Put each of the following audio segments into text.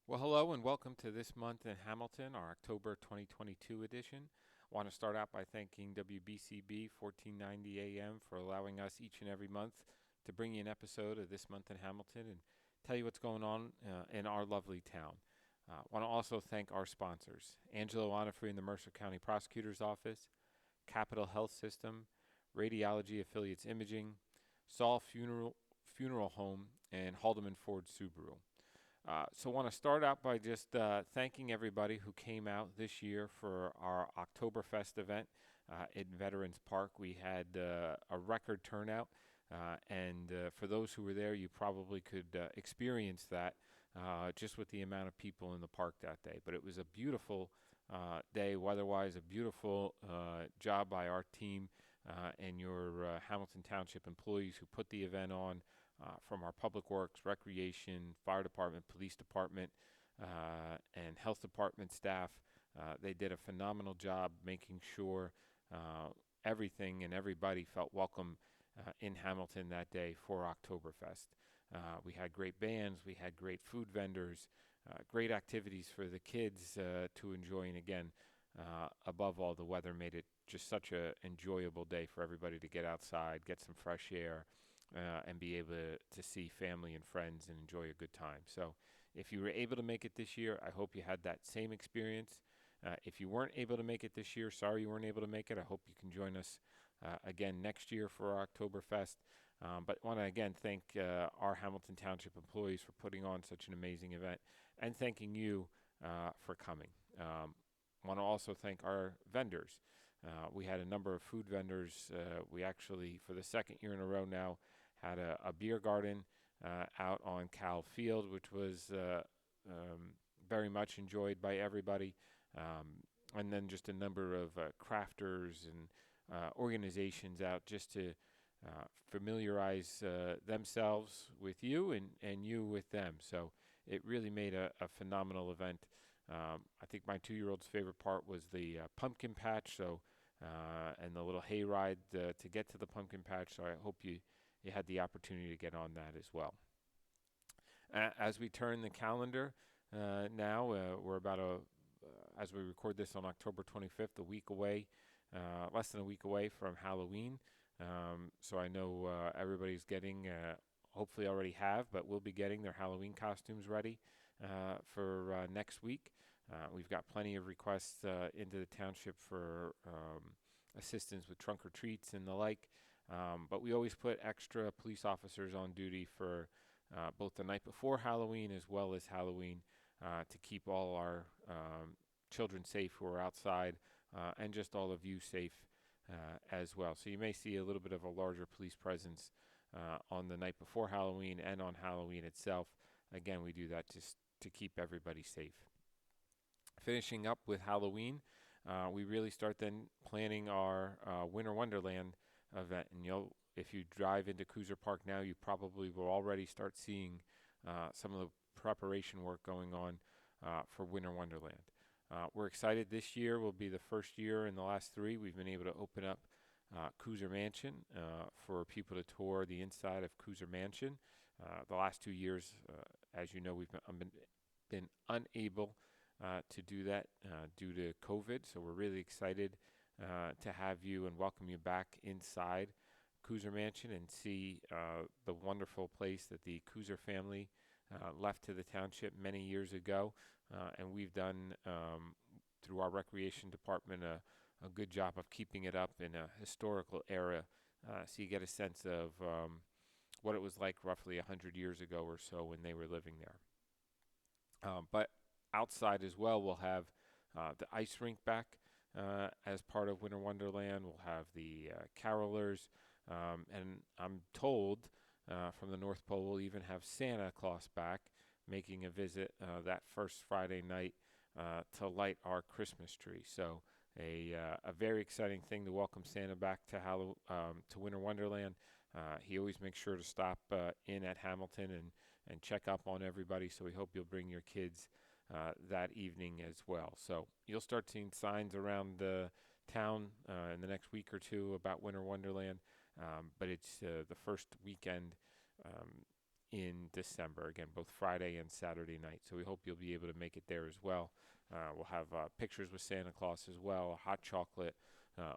Well, hello and welcome to This Month in Hamilton, our October 2022 edition. I want to start out by thanking WBCB 1490 AM for allowing us each and every month to bring you an episode of This Month in Hamilton and tell you what's going on in our lovely town. I want to also thank our sponsors, Angelo Onifree in the Mercer County Prosecutor's Office, Capital Health System, Radiology Affiliates Imaging, Saul Funeral Home, and Haldeman Ford Subaru. So I want to start out by just thanking everybody who came out this year for our Oktoberfest event in Veterans Park. We had a record turnout, and for those who were there, you probably could experience that just with the amount of people in the park that day. But it was a beautiful day, weather-wise, a beautiful job by our team and your Hamilton Township employees who put the event on. From our public works, recreation, fire department, police department, and health department staff. They did a phenomenal job making sure everything and everybody felt welcome in Hamilton that day for Oktoberfest. We had great bands, we had great food vendors, great activities for the kids to enjoy, and again, above all, the weather made it just such an enjoyable day for everybody to get outside, get some fresh air, and be able to see family and friends and enjoy a good time. So if you were able to make it this year, I hope you had that same experience. If you weren't able to make it this year, sorry you weren't able to make it. I hope you can join us again next year for our Oktoberfest. But want to again thank our Hamilton Township employees for putting on such an amazing event and thanking you for coming. Want to also thank our vendors. We had a number of food vendors. We actually, for the second year in a row now, had a beer garden out on Cal Field, which was very much enjoyed by everybody. And then just a number of crafters and organizations out just to familiarize themselves with you and you with them. So it really made a phenomenal event. I think my 2-year-old's favorite part was the pumpkin patch, and the little hay ride to get to the pumpkin patch. So I hope you had the opportunity to get on that as well. As we turn the calendar now, we're as we record this on October 25th, a week away, less than a week away from Halloween. So I know everybody's getting, hopefully already have, but will be getting their Halloween costumes ready for next week. We've got plenty of requests into the township for assistance with trunk or treats and the like. But we always put extra police officers on duty for both the night before Halloween as well as Halloween to keep all our children safe who are outside and just all of you safe as well. So you may see a little bit of a larger police presence on the night before Halloween and on Halloween itself. Again, we do that just to keep everybody safe. Finishing up with Halloween, we really start then planning our Winter Wonderland event. And if you drive into Cruiser Park now, you probably will already start seeing some of the preparation work going on for Winter Wonderland. We're excited. This year will be the first year in the last 3 we've been able to open up Cruiser Mansion for people to tour the inside of Cruiser Mansion. The last 2 years, as you know, we've been unable to do that due to COVID. So we're really excited to have you and welcome you back inside Cruiser Mansion and see the wonderful place that the Cruiser family left to the township many years ago. And we've done, through our recreation department, a good job of keeping it up in a historical era. So you get a sense of what it was like roughly 100 years ago or so when they were living there. But outside as well, we'll have the ice rink back as part of Winter Wonderland. We'll have the carolers, and I'm told from the North Pole we'll even have Santa Claus back making a visit that first Friday night to light our Christmas tree. So a very exciting thing to welcome Santa back to Winter Wonderland. He always makes sure to stop in at Hamilton and check up on everybody. So we hope you'll bring your kids that evening as well. So you'll start seeing signs around the town in the next week or two about Winter Wonderland. But it's the first weekend in December. Again, both Friday and Saturday night. So we hope you'll be able to make it there as well. We'll have pictures with Santa Claus as well, hot chocolate,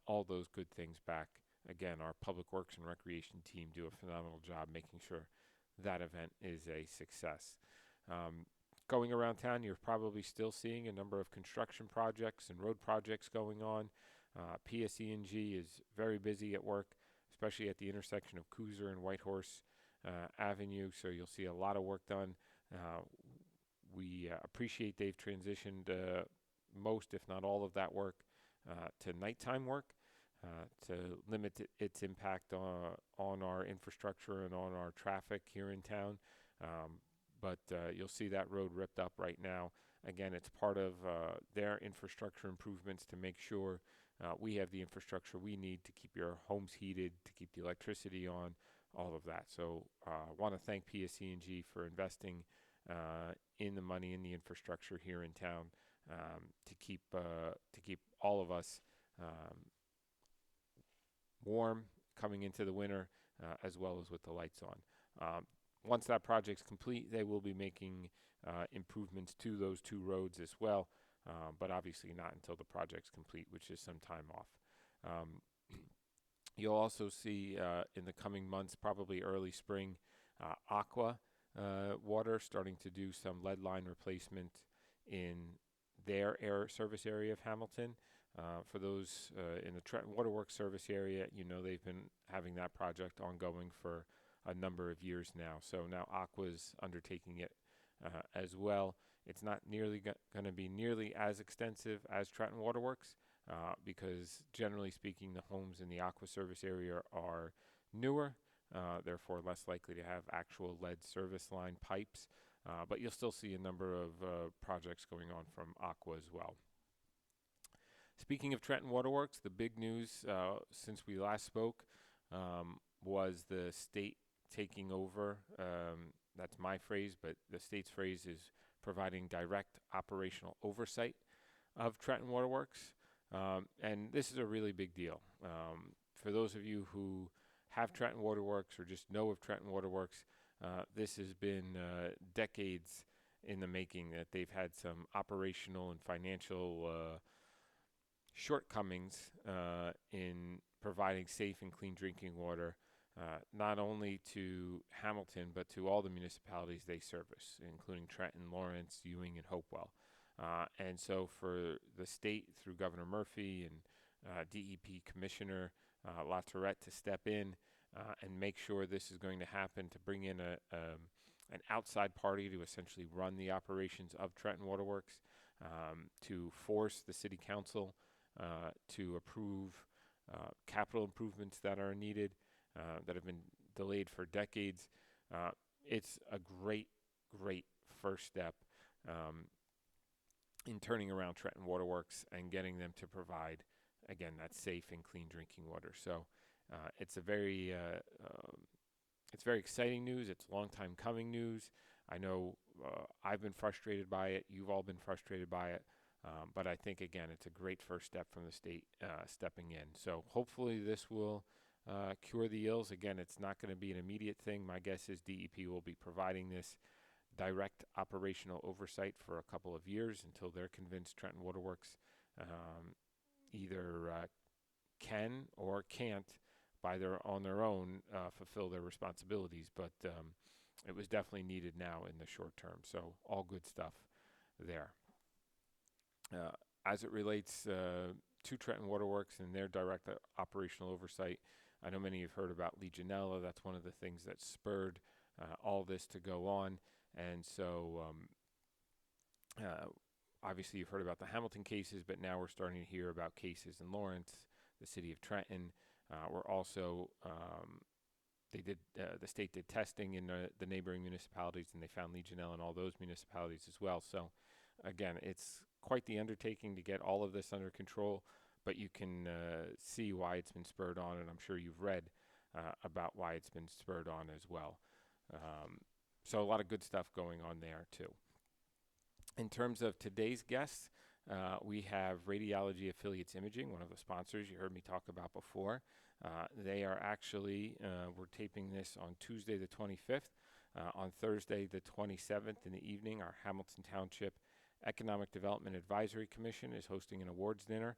all those good things back. Again, our Public Works and Recreation team do a phenomenal job making sure that event is a success. Going around town, you're probably still seeing a number of construction projects and road projects going on. PSE&G is very busy at work, especially at the intersection of Cooser and Whitehorse Avenue, so you'll see a lot of work done. We appreciate they've transitioned most, if not all, of that work to nighttime work to limit its impact on our infrastructure and on our traffic here in town. But you'll see that road ripped up right now. Again, it's part of their infrastructure improvements to make sure we have the infrastructure we need to keep your homes heated, to keep the electricity on, all of that. So I want to thank PSE&G for investing in the money in the infrastructure here in town to keep all of us warm coming into the winter, as well as with the lights on. Once that project's complete, they will be making improvements to those two roads as well, but obviously not until the project's complete, which is some time off. You'll also see in the coming months, probably early spring, Aqua Water starting to do some lead line replacement in their service area of Hamilton. For those in the Trenton Waterworks service area, you know they've been having that project ongoing for a number of years now. So now Aqua's undertaking it as well. It's not nearly going to be nearly as extensive as Trenton Waterworks because generally speaking, the homes in the Aqua service area are newer, therefore less likely to have actual lead service line pipes. But you'll still see a number of projects going on from Aqua as well. Speaking of Trenton Waterworks, the big news since we last spoke was the state taking over. That's my phrase, but the state's phrase is providing direct operational oversight of Trenton Waterworks. And this is a really big deal. For those of you who have Trenton Waterworks or just know of Trenton Waterworks, this has been decades in the making that they've had some operational and financial shortcomings in providing safe and clean drinking water, not only to Hamilton, but to all the municipalities they service, including Trenton, Lawrence, Ewing, and Hopewell. And so for the state, through Governor Murphy and DEP Commissioner LaTourette to step in and make sure this is going to happen, to bring in an outside party to essentially run the operations of Trenton Waterworks, to force the city council to approve capital improvements that are needed, that have been delayed for decades. It's a great first step in turning around Trenton Waterworks and getting them to provide, again, that safe and clean drinking water. So it's very exciting news. It's long time coming news. I know I've been frustrated by it. You've all been frustrated by it. But I think, again, it's a great first step from the state stepping in. So hopefully this will cure the ills. Again, it's not going to be an immediate thing. My guess is DEP will be providing this direct operational oversight for a couple of years until they're convinced Trenton Waterworks either can or can't on their own fulfill their responsibilities. But it was definitely needed now in the short term. So all good stuff there. As it relates to Trenton Waterworks and their direct operational oversight, I know many have heard about Legionella. That's one of the things that spurred all this to go on. And so obviously you've heard about the Hamilton cases, but now we're starting to hear about cases in Lawrence, the city of Trenton. We're also, the state did testing in the neighboring municipalities, and they found Legionella in all those municipalities as well. So again, it's quite the undertaking to get all of this under control, but you can see why it's been spurred on, and I'm sure you've read about why it's been spurred on as well. So a lot of good stuff going on there too. In terms of today's guests, we have Radiology Affiliates Imaging, one of the sponsors you heard me talk about before. They are actually, we're taping this on Tuesday the 25th. On Thursday, the 27th in the evening, our Hamilton Township Economic Development Advisory Commission is hosting an awards dinner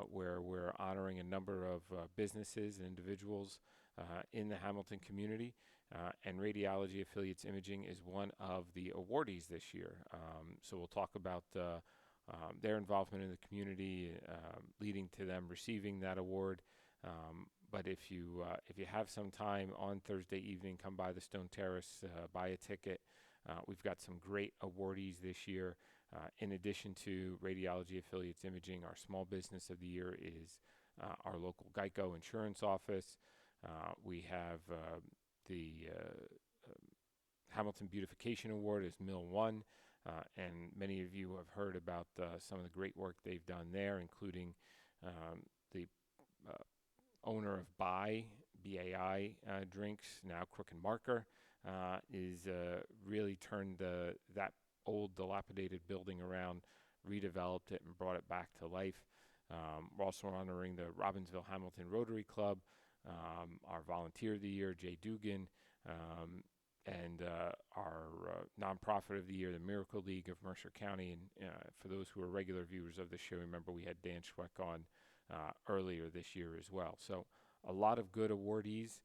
where we're honoring a number of businesses and individuals in the Hamilton community. And Radiology Affiliates Imaging is one of the awardees this year. So we'll talk about their involvement in the community, leading to them receiving that award. But if you have some time on Thursday evening, come by the Stone Terrace, buy a ticket. We've got some great awardees this year. In addition to Radiology Affiliates Imaging, our small business of the year is our local Geico insurance office. We have the Hamilton Beautification Award is Mill One, and many of you have heard about some of the great work they've done there, including the owner of BAI drinks, now Crook and Marker, is really turned that old dilapidated building around, redeveloped it, and brought it back to life. We're also honoring the Robbinsville Hamilton Rotary Club, our Volunteer of the Year, Jay Dugan, and our nonprofit of the year, the Miracle League of Mercer County. And for those who are regular viewers of the show, remember we had Dan Schweck on earlier this year as well. So a lot of good awardees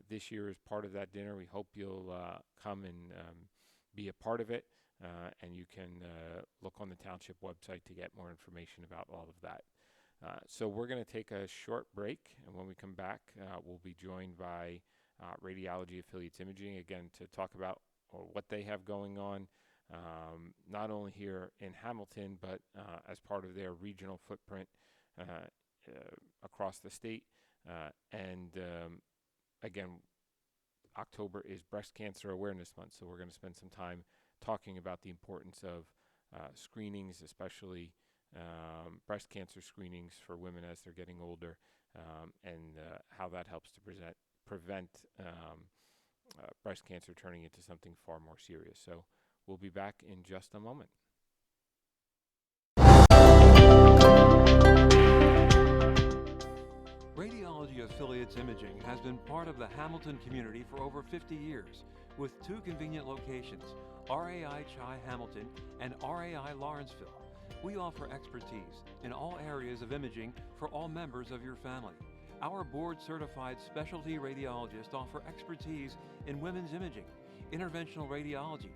this year as part of that dinner. We hope you'll come and be a part of it. And you can look on the township website to get more information about all of that. So we're going to take a short break, and when we come back, we'll be joined by Radiology Affiliates Imaging, again, to talk about what they have going on, not only here in Hamilton, but as part of their regional footprint across the state. Again, October is Breast Cancer Awareness Month, so we're going to spend some time talking about the importance of screenings, especially breast cancer screenings for women as they're getting older, and how that helps to prevent breast cancer turning into something far more serious. So we'll be back in just a moment. Radiology Affiliates Imaging has been part of the Hamilton community for over 50 years, with 2 convenient locations, RAI Chi Hamilton and RAI Lawrenceville. We offer expertise in all areas of imaging for all members of your family. Our board-certified specialty radiologists offer expertise in women's imaging, interventional radiology,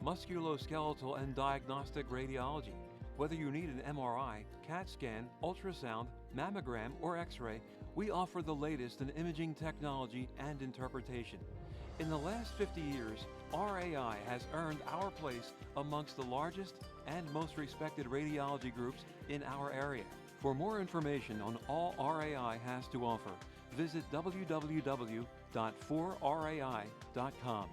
musculoskeletal and diagnostic radiology. Whether you need an MRI, CAT scan, ultrasound, mammogram, or X-ray, we offer the latest in imaging technology and interpretation. In the last 50 years, RAI has earned our place amongst the largest and most respected radiology groups in our area. For more information on all RAI has to offer, visit www.4rai.com.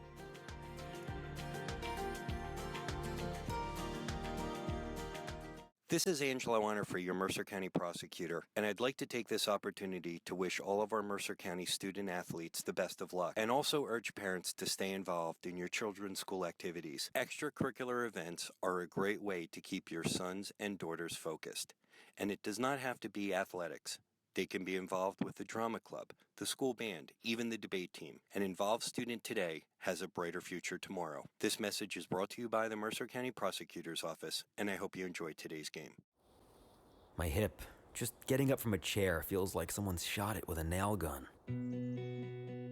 This is Angelo Onifree, your Mercer County prosecutor, and I'd like to take this opportunity to wish all of our Mercer County student athletes the best of luck, and also urge parents to stay involved in your children's school activities. Extracurricular events are a great way to keep your sons and daughters focused, and it does not have to be athletics. They can be involved with the drama club, the school band, even the debate team. An involved student today has a brighter future tomorrow. This message is brought to you by the Mercer County Prosecutor's Office, and I hope you enjoyed today's game. My hip. Just getting up from a chair feels like someone's shot it with a nail gun.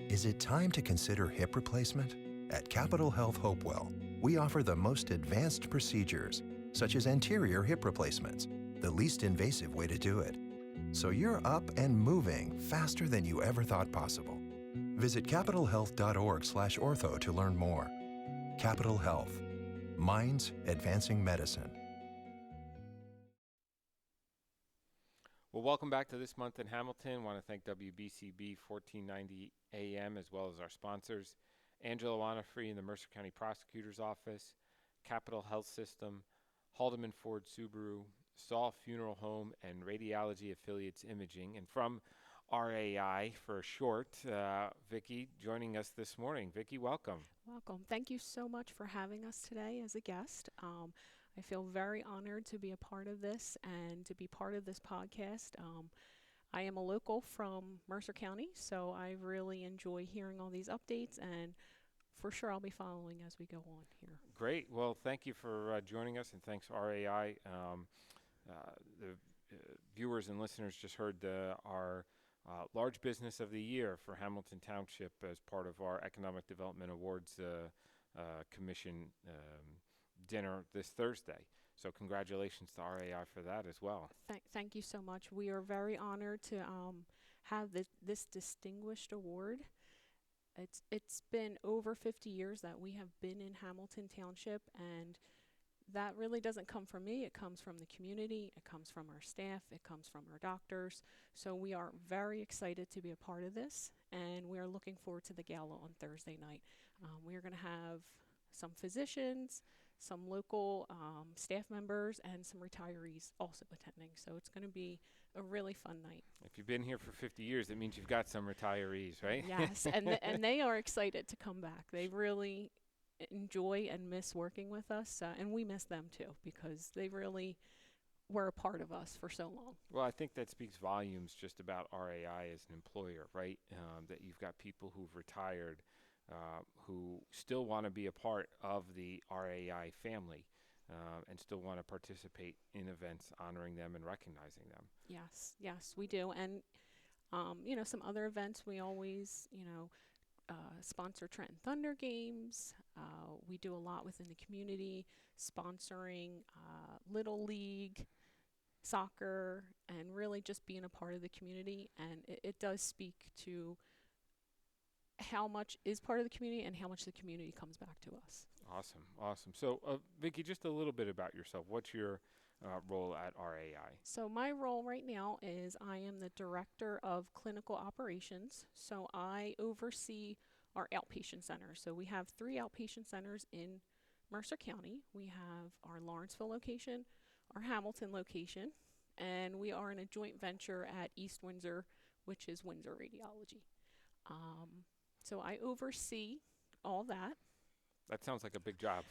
Is it time to consider hip replacement? At Capital Health Hopewell, we offer the most advanced procedures, such as anterior hip replacements, the least invasive way to do it. So you're up and moving faster than you ever thought possible. Visit capitalhealth.org/ortho to learn more. Capital Health. Minds advancing medicine. Well, welcome back to This Month in Hamilton. I want to thank WBCB 1490 AM as well as our sponsors, Angelo Onifree in the Mercer County Prosecutor's Office, Capital Health System, Haldeman Ford Subaru, Saw Funeral Home, and Radiology Affiliates Imaging. And from RAI for short, Vicky joining us this morning. Vicky, welcome. Welcome. Thank you so much for having us today as a guest. I feel very honored to be a part of this and to be part of this podcast. I am a local from Mercer County, so I really enjoy hearing all these updates. And for sure I'll be following as we go on here. Great. Well, thank you for joining us, and thanks RAI. The viewers and listeners just heard our large business of the year for Hamilton Township as part of our Economic Development Awards Commission dinner this Thursday. So congratulations to RAI for that as well. Thank you so much. We are very honored to have this distinguished award. It's been over 50 years that we have been in Hamilton Township, and that really doesn't come from me. It comes from the community. It comes from our staff. It comes from our doctors. So we are very excited to be a part of this, and we are looking forward to the gala on Thursday night. We are going to have some physicians, some local staff members, and some retirees also attending. So it's going to be a really fun night. If you've been here for 50 years, it means you've got some retirees, right? Yes, and they are excited to come back. They really enjoy and miss working with us, and we miss them too, because they really were a part of us for so long. Well, I think that speaks volumes just about RAI as an employer, right? That you've got people who've retired who still want to be a part of the RAI family and still want to participate in events honoring them and recognizing them. Yes, we do. And, some other events we always, sponsor Trenton Thunder games. We do a lot within the community, sponsoring Little League, soccer, and really just being a part of the community. And it does speak to how much is part of the community and how much the community comes back to us. Awesome. So, Vicky, just a little bit about yourself. What's your role at RAI? So my role right now is I am the Director of Clinical Operations. So I oversee our outpatient centers. So we have 3 outpatient centers in Mercer County. We have our Lawrenceville location, our Hamilton location, and we are in a joint venture at East Windsor, which is Windsor Radiology. So I oversee all that. That sounds like a big job.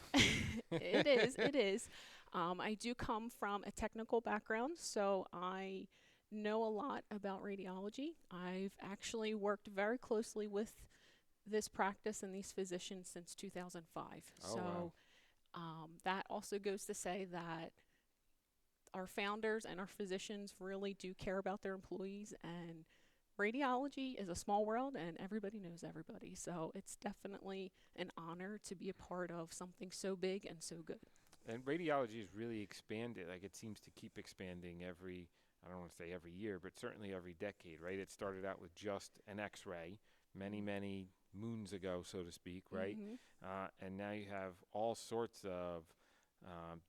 It is. I do come from a technical background, so I know a lot about radiology. I've actually worked very closely with this practice and these physicians since 2005. Oh, wow. That also goes to say that our founders and our physicians really do care about their employees, and radiology is a small world and everybody knows everybody. So it's definitely an honor to be a part of something so big and so good. And radiology has really expanded. Like, it seems to keep expanding I don't want to say every year, but certainly every decade, right? It started out with just an X-ray many moons ago, so to speak, right? Mm-hmm. And now you have all sorts of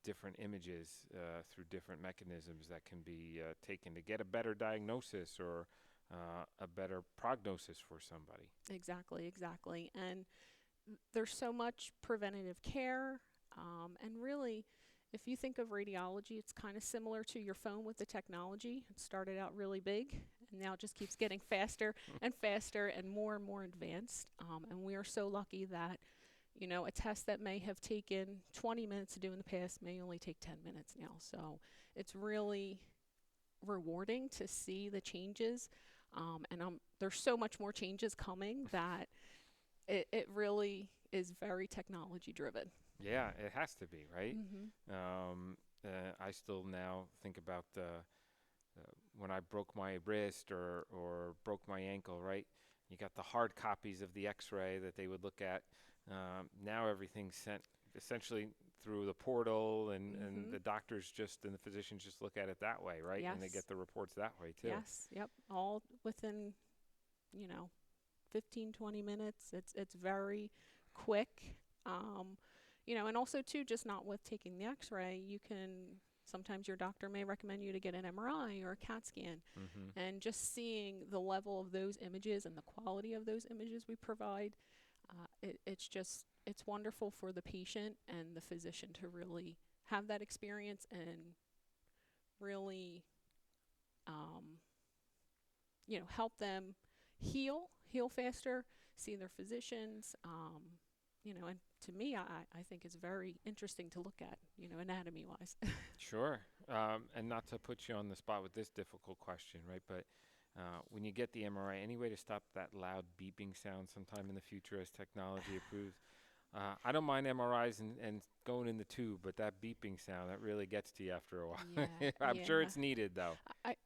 different images through different mechanisms that can be taken to get a better diagnosis or a better prognosis for somebody. Exactly. And there's so much preventative care. And really, if you think of radiology, it's kind of similar to your phone with the technology. It started out really big, and now it just keeps getting faster and faster and more advanced. And we are so lucky that, a test that may have taken 20 minutes to do in the past may only take 10 minutes now. So it's really rewarding to see the changes. And there's so much more changes coming that it really is very technology driven. Yeah, it has to be, right? Mm-hmm. I still now think about when I broke my wrist or broke my ankle, right? You got the hard copies of the X-ray that they would look at. Now everything's sent essentially through the portal, and the doctors and the physicians just look at it that way, right? Yes. And they get the reports that way too. Yes, yep, all within 15, 20 minutes. It's very quick. And also too, just not with taking the X-ray, sometimes your doctor may recommend you to get an MRI or a CAT scan. Mm-hmm. And just seeing the level of those images and the quality of those images we provide, it's wonderful for the patient and the physician to really have that experience and really, help them heal faster, see their physicians, and to me, I think it's very interesting to look at, anatomy-wise. Sure. And not to put you on the spot with this difficult question, right? But when you get the MRI, any way to stop that loud beeping sound sometime in the future as technology improves? I don't mind MRIs and going in the tube, but that beeping sound, that really gets to you after a while. Yeah, I'm sure yeah. it's needed, though.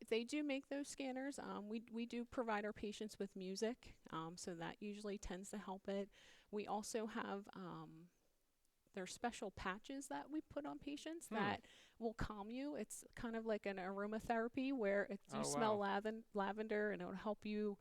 They do make those scanners. We do provide our patients with music, so that usually tends to help it. We also have there's special patches that we put on patients that will calm you. It's kind of like an aromatherapy where you Oh, smell wow. lavender, and it'll help you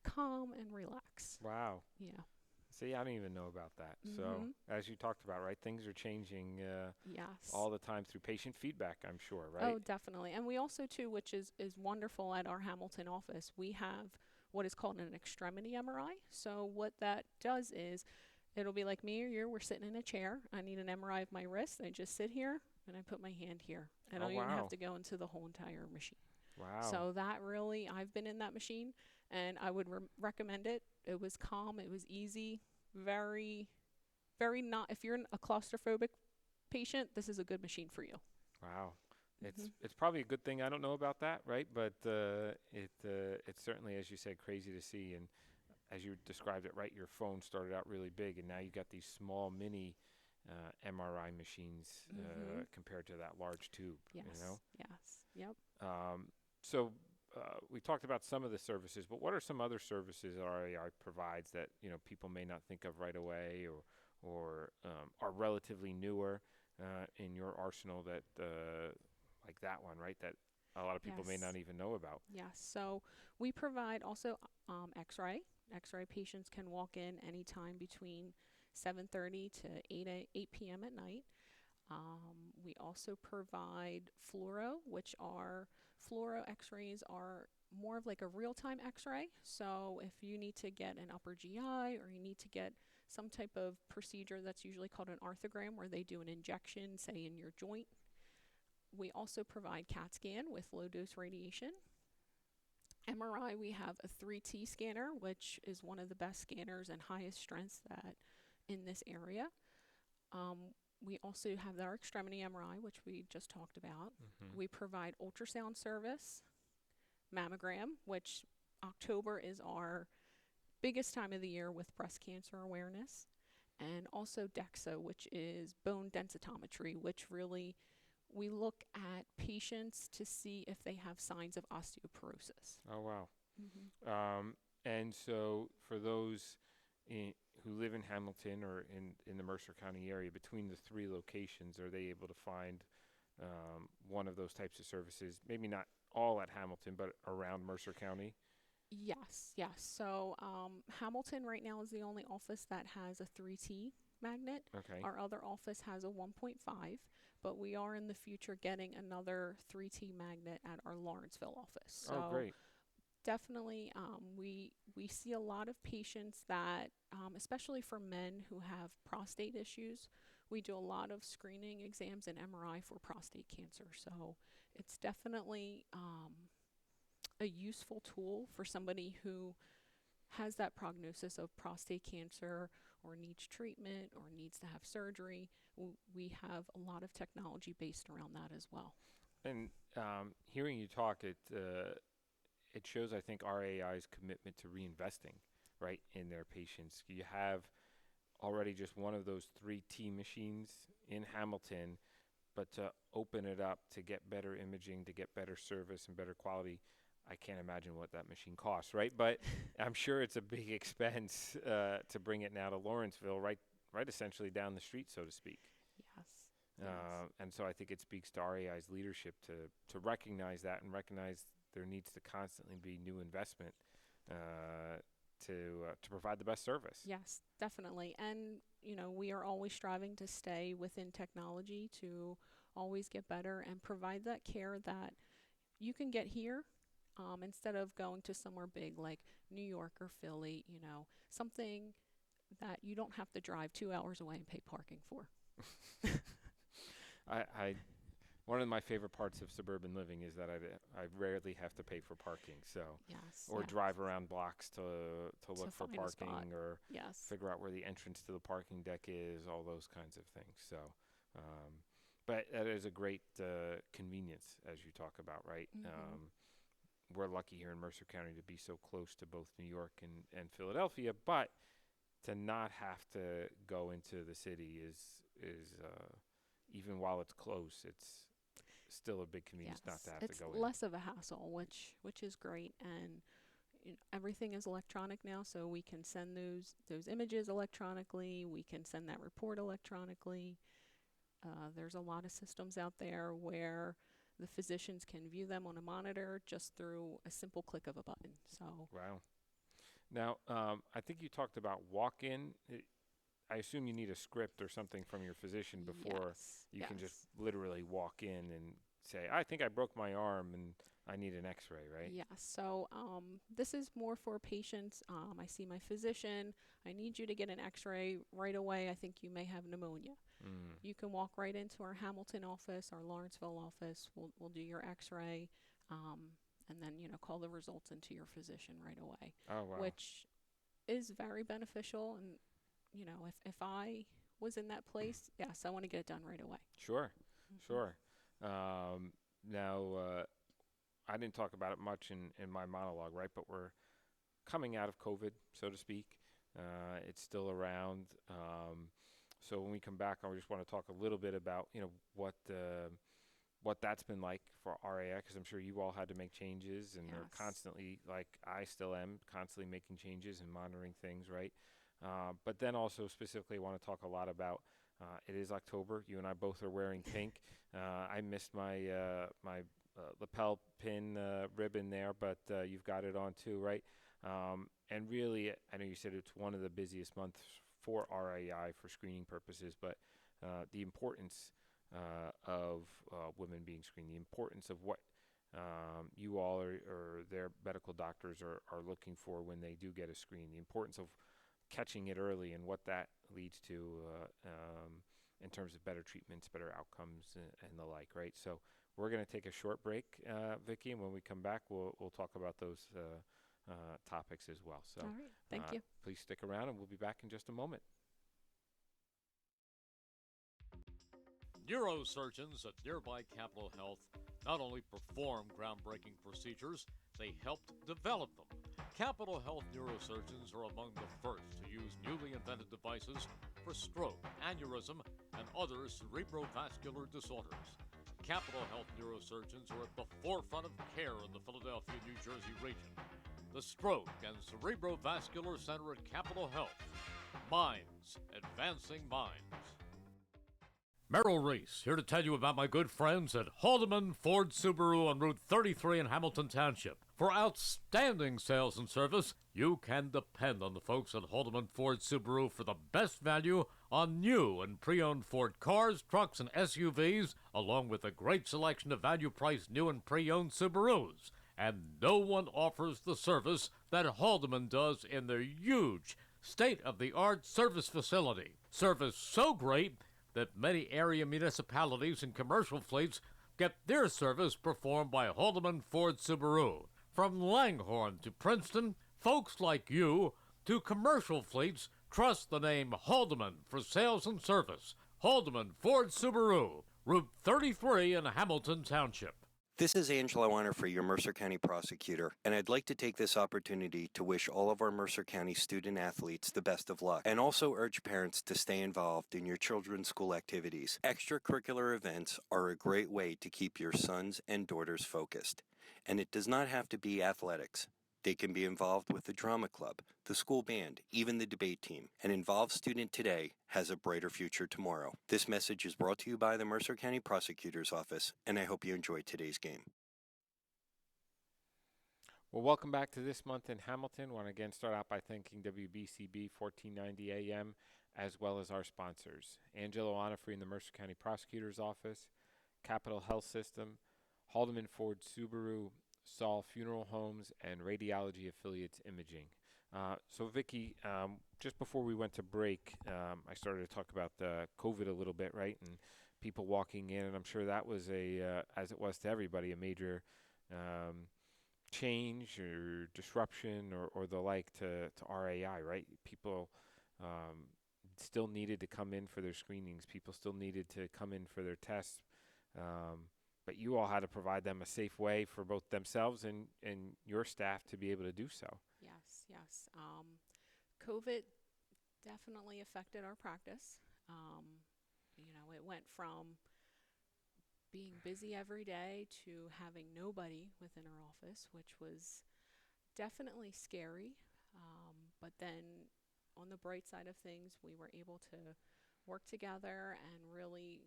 calm and relax. Wow. Yeah. See, I didn't even know about that. So, Mhm. as you talked about, right, things are changing Yes. all the time through patient feedback, I'm sure, right? Oh, definitely. And we also too, which is wonderful at our Hamilton office, we have what is called an extremity MRI. So what that does is it'll be like me or you, we're sitting in a chair. I need an MRI of my wrist. I just sit here and I put my hand here. I Oh, don't even have wow. to go into the whole entire machine. Wow. So that really, I've been in that machine and I would recommend it. It was calm, it was easy, very, very not, if you're a claustrophobic patient, this is a good machine for you. Wow. Mhm. It's probably a good thing I don't know about that, right? But it's certainly, as you said, crazy to see. And as you described it, right, your phone started out really big, and now you got these small mini MRI machines Mhm. compared to that large tube. Yes. You know. Yes. Yep. So we talked about some of the services, but what are some other services RAI provides that people may not think of right away, or are relatively newer in your arsenal that like that one, right? That a lot of people may Yes. not even know about. Yes. So we provide also X-ray. X-ray patients can walk in anytime between 7:30 to 8 p.m. at night. We also provide fluoro X-rays are more of like a real-time X-ray. So if you need to get an upper GI or you need to get some type of procedure that's usually called an arthrogram where they do an injection, say in your joint. We also provide CAT scan with low dose radiation. MRI, we have a 3T scanner, which is one of the best scanners and highest strengths that in this area. We also have our extremity MRI, which we just talked about. Mm-hmm. We provide ultrasound service, mammogram, which October is our biggest time of the year with breast cancer awareness, and also DEXA, which is bone densitometry, which really we look at patients to see if they have signs of osteoporosis. Oh, wow. Mm-hmm. And so for those who live in Hamilton or in the Mercer County area, between the three locations, are they able to find one of those types of services? Maybe not all at Hamilton, but around Mercer County? Yes, yes. So Hamilton right now is the only office that has a 3T magnet. Okay. Our other office has a 1.5, but we are in the future getting another 3T magnet at our Lawrenceville office. Oh, So great. definitely, we see a lot of patients that, especially for men who have prostate issues, we do a lot of screening exams and MRI for prostate cancer. So it's definitely a useful tool for somebody who has that prognosis of prostate cancer or needs treatment or needs to have surgery. We have a lot of technology based around that as well. And hearing you talk, it shows, I think, RAI's commitment to reinvesting, right, in their patients. You have already just one of those 3T machines in Hamilton, but to open it up to get better imaging, to get better service and better quality, I can't imagine what that machine costs, right? But I'm sure it's a big expense to bring it now to Lawrenceville, right essentially down the street, so to speak. Yes. Yes. And so I think it speaks to RAI's leadership to recognize that and recognize there needs to constantly be new investment to provide the best service. Yes, definitely. And, we are always striving to stay within technology to always get better and provide that care that you can get here instead of going to somewhere big like New York or Philly, something that you don't have to drive 2 hours away and pay parking for. I one of my favorite parts of suburban living is that I rarely have to pay for parking, so Yes. or yes. drive around blocks to look for find a spot. parking or Yes. figure out where the entrance to the parking deck is, all those kinds of things. So, but that is a great convenience as you talk about, right? Mhm. we're lucky here in Mercer County to be so close to both New York and Philadelphia, but to not have to go into the city is even while it's close, it's still a big convenience not to have It's to go less of a hassle, which is great, and everything is electronic now, so we can send those images electronically. We can send that report electronically. There's a lot of systems out there where the physicians can view them on a monitor just through a simple click of a button. So in. Wow. Now, I think you talked about walk-in. I assume you need a script or something from your physician before you can just literally walk in and say, I think I broke my arm and I need an x-ray, right? yes. So this is more for patients. I see my physician. I need you to get an x-ray right away. I think you may have pneumonia. You can walk right into our Hamilton office, our Lawrenceville office. We'll do your x-ray, and then call the results into your physician right away. Oh, wow. Which is very beneficial. And if I was in that place, yes, I want to get it done right away. Sure, sure. Now, I didn't talk about it much in my monologue, right? But we're coming out of COVID, so to speak. It's still around. So when we come back, I just want to talk a little bit about, what that's been like for RAI, because I'm sure you all had to make changes and are constantly, like I still am, constantly making changes and monitoring things, right? But then also specifically, I want to talk a lot about, it is October. You and I both are wearing pink. I missed my lapel pin ribbon there, but you've got it on too, right? And really, I know you said it's one of the busiest months for RAI for screening purposes, but the importance of women being screened, the importance of what you all or their medical doctors are looking for when they do get a screen, the importance of catching it early and what that leads to in terms of better treatments, better outcomes, and the like, right? So we're going to take a short break, Vicky, and when we come back, we'll talk about those topics as well. So, all right, thank you. Please stick around, and we'll be back in just a moment. Neurosurgeons at nearby Capitol Health not only perform groundbreaking procedures, they helped develop them. Capitol Health neurosurgeons are among the first to use newly invented devices for stroke, aneurysm, and other cerebrovascular disorders. Capitol Health neurosurgeons are at the forefront of care in the Philadelphia, New Jersey region. The Stroke and Cerebrovascular Center at Capitol Health. Minds advancing minds. Merrill Reese, here to tell you about my good friends at Haldeman Ford Subaru on Route 33 in Hamilton Township. For outstanding sales and service, you can depend on the folks at Haldeman Ford Subaru for the best value on new and pre-owned Ford cars, trucks, and SUVs, along with a great selection of value-priced new and pre-owned Subarus. And no one offers the service that Haldeman does in their huge, state-of-the-art service facility. Service so great that many area municipalities and commercial fleets get their service performed by Haldeman Ford Subaru. From Langhorne to Princeton, folks like you to commercial fleets trust the name Haldeman for sales and service. Haldeman Ford Subaru, Route 33 in Hamilton Township. This is Angelo Honor, your Mercer County prosecutor, and I'd like to take this opportunity to wish all of our Mercer County student athletes the best of luck, and also urge parents to stay involved in your children's school activities. Extracurricular events are a great way to keep your sons and daughters focused, and it does not have to be athletics. They can be involved with the drama club, the school band, even the debate team. An involved student today has a brighter future tomorrow. This message is brought to you by the Mercer County Prosecutor's Office, and I hope you enjoyed today's game. Well, welcome back to This Month in Hamilton. I want to again start out by thanking WBCB 1490 AM, as well as our sponsors. Angelo Onofre in the Mercer County Prosecutor's Office, Capitol Health System, Haldeman Ford Subaru, Saul Funeral Homes, and Radiology Affiliates Imaging. So Vicky, just before we went to break, I started to talk about COVID a little bit, right? And people walking in, and I'm sure that was as it was to everybody, a major change or disruption or the like to RAI, right? People still needed to come in for their screenings. People still needed to come in for their tests. but you all had to provide them a safe way for both themselves and your staff to be able to do so. Yes, yes. COVID definitely affected our practice. It went from being busy every day to having nobody within our office, which was definitely scary. But then on the bright side of things, we were able to work together and really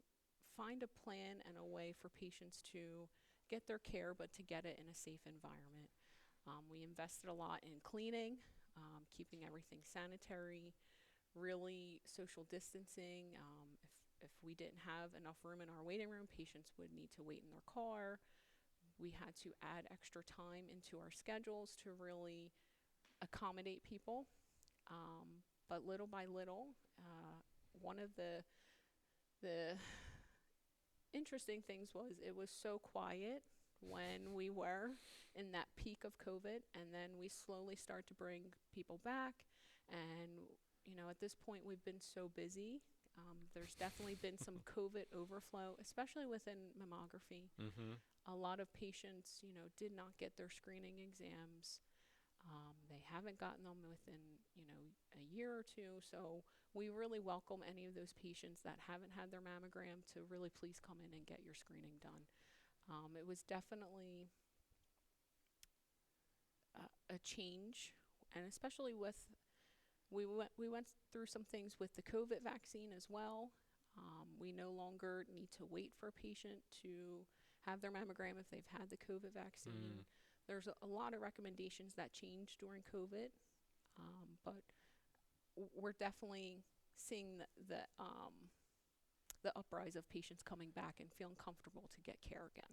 find a plan and a way for patients to get their care, but to get it in a safe environment. We invested a lot in cleaning, keeping everything sanitary, really social distancing. If we didn't have enough room in our waiting room, patients would need to wait in their car. We had to add extra time into our schedules to really accommodate people. But little by little, one of the interesting things was it was so quiet when we were in that peak of COVID, and then we slowly start to bring people back. And at this point, we've been so busy. There's definitely been some COVID overflow, especially within mammography. Mm-hmm. A lot of patients, did not get their screening exams. They haven't gotten them within, a year or two. So we really welcome any of those patients that haven't had their mammogram to really please come in and get your screening done. It was definitely a change, and especially we went through some things with the COVID vaccine as well. We no longer need to wait for a patient to have their mammogram if they've had the COVID vaccine. There's a lot of recommendations that changed during COVID, but we're definitely seeing the uprise of patients coming back and feeling comfortable to get care again.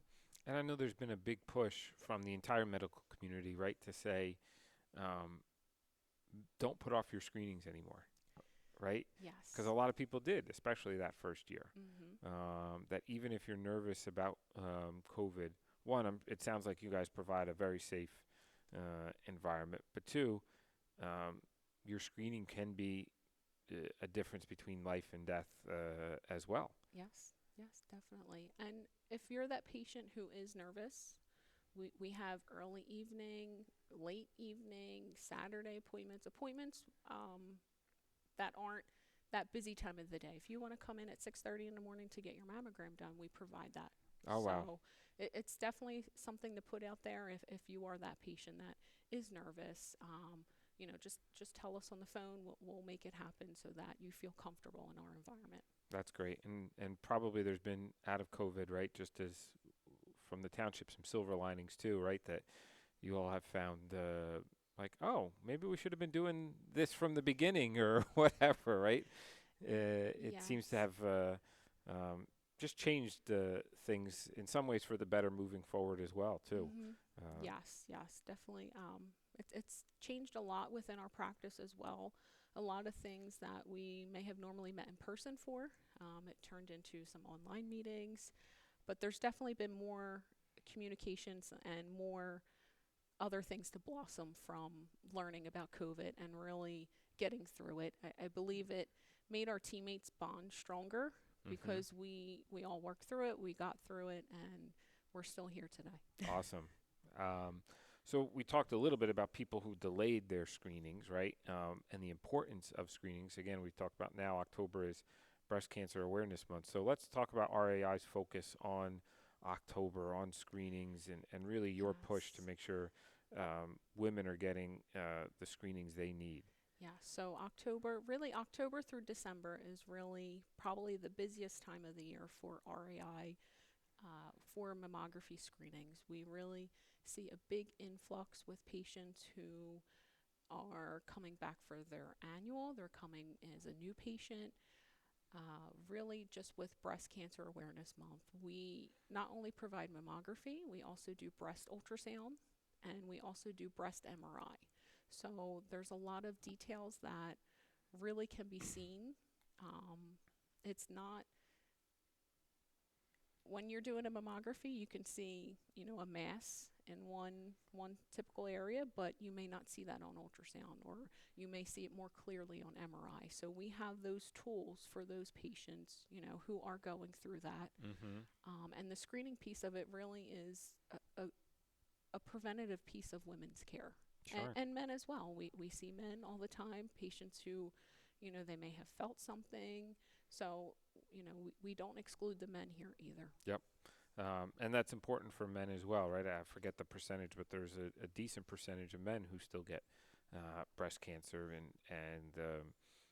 And I know there's been a big push from the entire medical community, right, to say, don't put off your screenings anymore, right? Yes. Because a lot of people did, especially that first year. Mm-hmm. That even if you're nervous about COVID, one, it sounds like you guys provide a very safe environment. But two, your screening can be a difference between life and death as well. Yes, yes, definitely. And if you're that patient who is nervous, we have early evening, late evening, Saturday appointments that aren't that busy time of the day. If you want to come in at 6:30 in the morning to get your mammogram done, we provide that. Oh, wow. So it's definitely something to put out there if you are that patient that is nervous. Just tell us on the phone. We'll make it happen so that you feel comfortable in our environment. That's great. And probably there's been, out of COVID, right, just as from the township, some silver linings too, right, that you all have found maybe we should have been doing this from the beginning or whatever, right? It seems to have just changed things in some ways for the better moving forward as well, too. Mm-hmm. Yes, definitely. It's changed a lot within our practice as well. A lot of things that we may have normally met in person for, it turned into some online meetings. But there's definitely been more communications and more other things to blossom from learning about COVID and really getting through it. I believe it made our teammates bond stronger because we all worked through it, we got through it, and we're still here today. Awesome. So we talked a little bit about people who delayed their screenings, right? And the importance of screenings. Again, we talked about now October is Breast Cancer Awareness Month. So let's talk about RAI's focus on October, on screenings, and really your push to make sure women are getting the screenings they need. Yeah, so October through December is really probably the busiest time of the year for RAI for mammography screenings. We really see a big influx with patients who are coming back for their annual. They're coming as a new patient. Really just with Breast Cancer Awareness Month, we not only provide mammography, we also do breast ultrasound, and we also do breast MRI. So there's a lot of details that really can be seen. It's not, when you're doing a mammography, you can see, a mass in one typical area, but you may not see that on ultrasound, or you may see it more clearly on MRI. So we have those tools for those patients, who are going through that. And the screening piece of it really is a preventative piece of women's care. Sure. And men as well. We see men all the time, patients who, they may have felt something. So, we don't exclude the men here either. Yep. And that's important for men as well, right? I forget the percentage, but there's a decent percentage of men who still get breast cancer and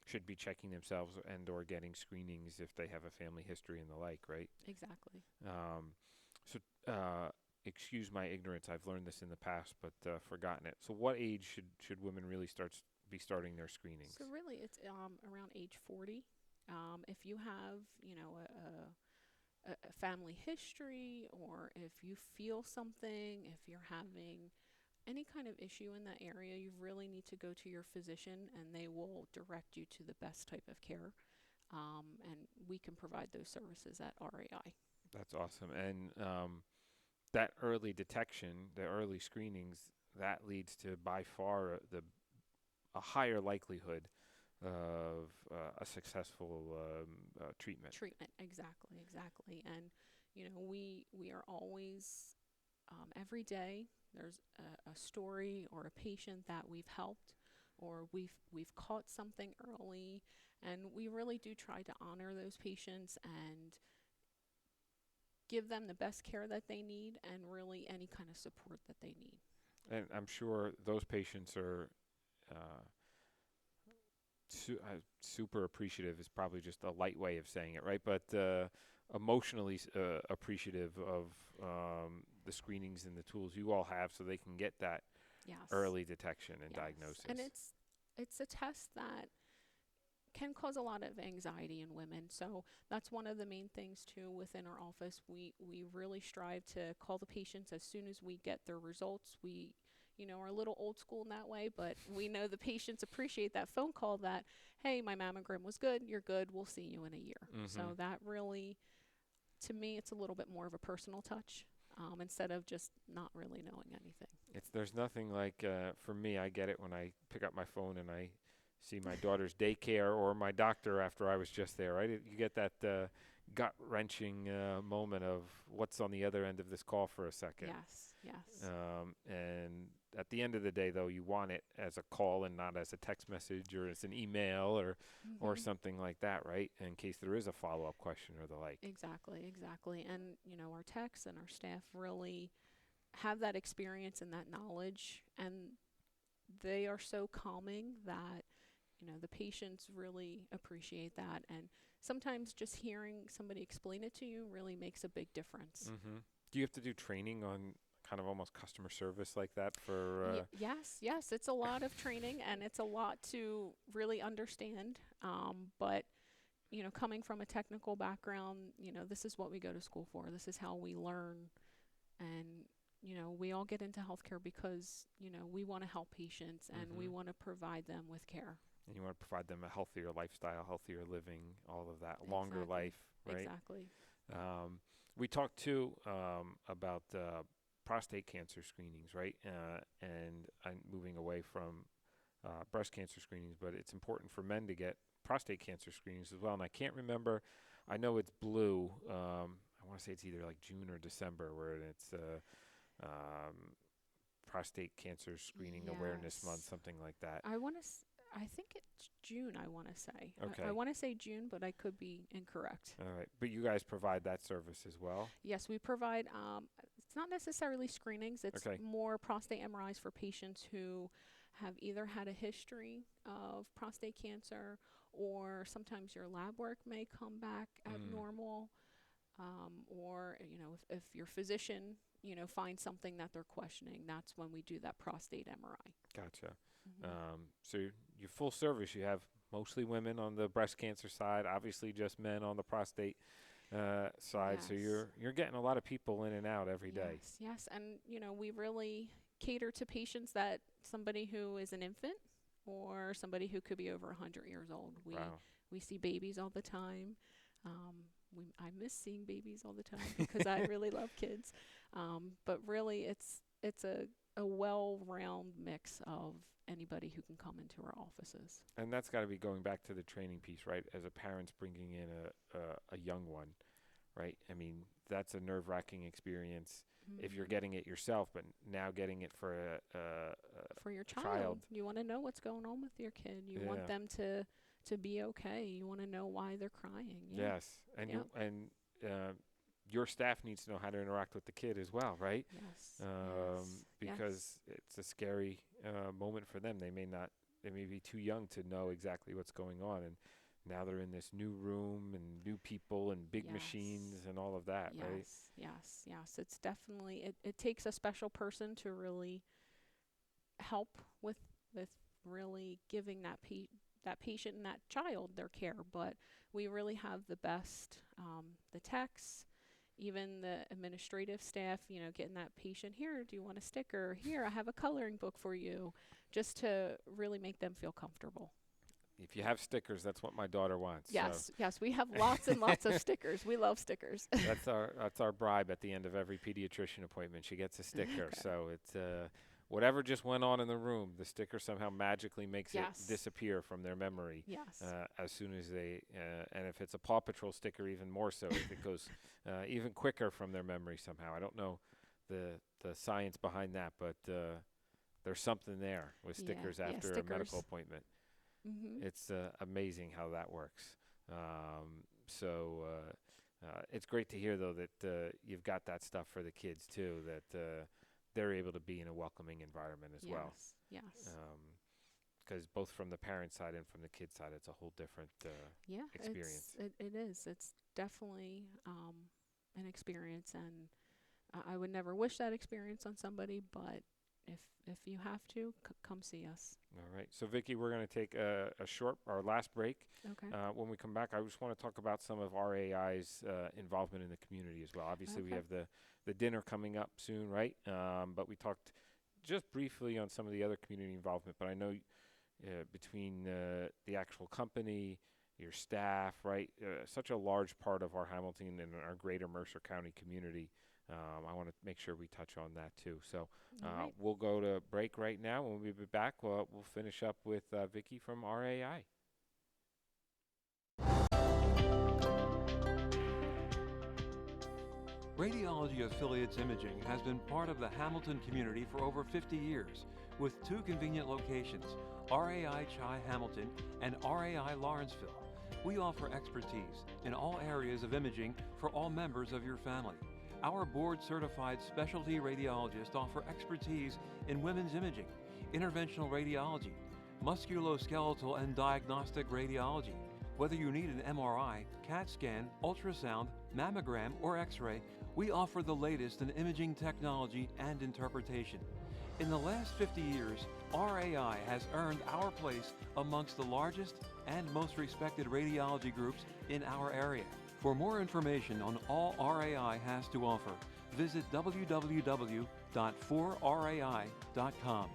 should be checking themselves and or getting screenings if they have a family history and the like, right? Exactly. So excuse my ignorance. I've learned this in the past, but forgotten it. So what age should women really be starting their screenings? So really, it's around age 40. If you have, a family history, or if you feel something, if you're having any kind of issue in that area, you really need to go to your physician, and they will direct you to the best type of care. And we can provide those services at RAI. That's awesome. And that early detection, the early screenings, that leads to by far a higher likelihood of a successful treatment. Exactly. And we are always every day there's a story or a patient that we've helped, or we've caught something early, and we really do try to honor those patients and give them the best care that they need, and really any kind of support that they need. And I'm sure those patients are super appreciative is probably just a light way of saying it, right? But emotionally appreciative of the screenings and the tools you all have, so they can get that early detection and diagnosis. And it's a test that can cause a lot of anxiety in women. So that's one of the main things too within our office. We really strive to call the patients as soon as we get their results. We are a little old school in that way, but we know the patients appreciate that phone call that, hey, my mammogram was good, you're good, we'll see you in a year. So that really, to me, it's a little bit more of a personal touch, instead of just not really knowing anything. There's nothing like, for me, I get it when I pick up my phone and I see my daughter's daycare or my doctor after I was just there, right? You get that gut-wrenching moment of what's on the other end of this call for a second. Yes. And at the end of the day, though, you want it as a call and not as a text message or as an email or something like that, right? In case there is a follow-up question or the like. Exactly. And, our techs and our staff really have that experience and that knowledge, and they are so calming that, the patients really appreciate that. And sometimes just hearing somebody explain it to you really makes a big difference. Do you have to do training on kind of almost customer service like that for Yes, it's a lot of training, and it's a lot to really understand, but coming from a technical background, this is what we go to school for. This is how we learn, and we all get into healthcare because we want to help patients, and we want to provide them with care, and you want to provide them a healthier lifestyle, healthier living, all of that, longer life, right? Exactly. We talked too about prostate cancer screenings, right? And I'm moving away from breast cancer screenings, but it's important for men to get prostate cancer screenings as well. And I can't remember, I know it's blue. I want to say it's either like June or December, where it's prostate cancer screening awareness month, something like that. I think it's June, I want to say. Okay. I want to say June, but I could be incorrect. All right. But you guys provide that service as well? Yes, we provide, it's not necessarily screenings. It's more prostate MRIs for patients who have either had a history of prostate cancer, or sometimes your lab work may come back abnormal, or, if your physician, finds something that they're questioning, that's when we do that prostate MRI. Gotcha. So you're full service. You have mostly women on the breast cancer side, obviously just men on the prostate side. Yes. So you're getting a lot of people in and out every day. Yes. And, we really cater to patients that somebody who is an infant or somebody who could be over 100 years old. We see babies all the time. I miss seeing babies all the time because I really love kids. But really, it's a well-round mix of anybody who can come into our offices. And that's got to be going back to the training piece, right? As a parent's bringing in a young one, right? I mean, that's a nerve-wracking experience if you're getting it yourself, but now getting it for for your a child. You want to know what's going on with your kid. You want them to be okay. You want to know why they're crying. Yeah. Yes, and your staff needs to know how to interact with the kid as well, right? Yes. Because it's a scary moment for them. They may be too young to know exactly what's going on, and now they're in this new room and new people and big machines and all of that, right? Yes. It's definitely it takes a special person to really help with really giving that patient and that child their care. But we really have the best, the techs, even the administrative staff, getting that patient, here, do you want a sticker? Here, I have a coloring book for you, just to really make them feel comfortable. If you have stickers, that's what my daughter wants. Yes, we have lots and lots of stickers. We love stickers. That's our bribe at the end of every pediatrician appointment. She gets a sticker. Okay. So it's whatever just went on in the room, the sticker somehow magically makes it disappear from their memory. Yes. As soon as they, and if it's a Paw Patrol sticker, even more so. It goes even quicker from their memory somehow. I don't know the science behind that, but there's something there with stickers after a medical appointment. Mm-hmm. It's amazing how that works. It's great to hear, though, that you've got that stuff for the kids, too, that they're able to be in a welcoming environment as well. Yes. Because both from the parent side and from the kid side, it's a whole different experience. It is. It's definitely an experience, and I would never wish that experience on somebody, but if you have to, come see us. All right. So, Vicky, we're going to take our last break. Okay. When we come back, I just want to talk about some of RAI's involvement in the community as well. Obviously, we have the dinner coming up soon, right? But we talked just briefly on some of the other community involvement. But I know between the actual company, your staff, right, such a large part of our Hamilton and our greater Mercer County community. I want to make sure we touch on that too. So we'll go to break right now. When we be back, we'll finish up with Vicky from RAI. Radiology Affiliates Imaging has been part of the Hamilton community for over 50 years, with 2 convenient locations, RAI Chi Hamilton and RAI Lawrenceville. We offer expertise in all areas of imaging for all members of your family. Our board-certified specialty radiologists offer expertise in women's imaging, interventional radiology, musculoskeletal and diagnostic radiology. Whether you need an MRI, CAT scan, ultrasound, mammogram, or X-ray, we offer the latest in imaging technology and interpretation. In the last 50 years, RAI has earned our place amongst the largest and most respected radiology groups in our area. For more information on all RAI has to offer, visit www.4rai.com.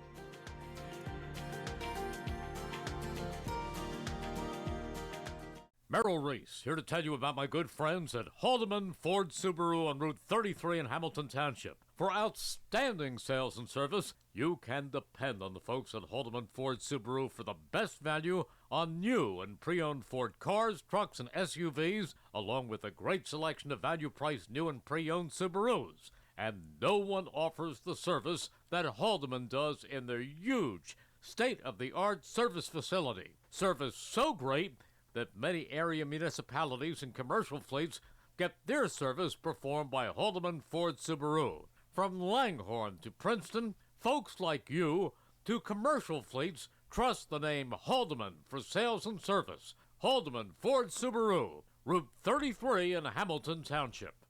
Merrill Reese, here to tell you about my good friends at Haldeman Ford Subaru on Route 33 in Hamilton Township. For outstanding sales and service, you can depend on the folks at Haldeman Ford Subaru for the best value on new and pre-owned Ford cars, trucks, and SUVs, along with a great selection of value-priced new and pre-owned Subarus. And no one offers the service that Haldeman does in their huge, state-of-the-art service facility. Service so great that many area municipalities and commercial fleets get their service performed by Haldeman Ford Subaru. From Langhorne to Princeton, folks like you to commercial fleets trust the name Haldeman for sales and service. Haldeman Ford Subaru, Route 33 in Hamilton Township.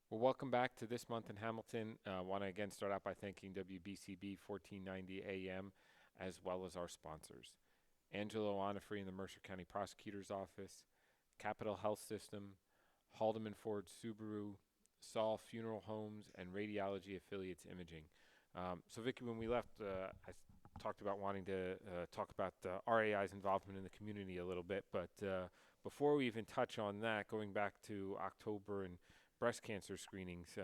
Well, welcome back to This Month in Hamilton. I want to again start out by thanking WBCB 1490 AM, as well as our sponsors. Angelo Onifree in the Mercer County Prosecutor's Office, Capital Health System, Haldeman Ford Subaru, Saul Funeral Homes, and Radiology Affiliates Imaging. So, Vicky, when we left, talked about wanting to talk about RAI's involvement in the community a little bit, but before we even touch on that, going back to October and breast cancer screenings,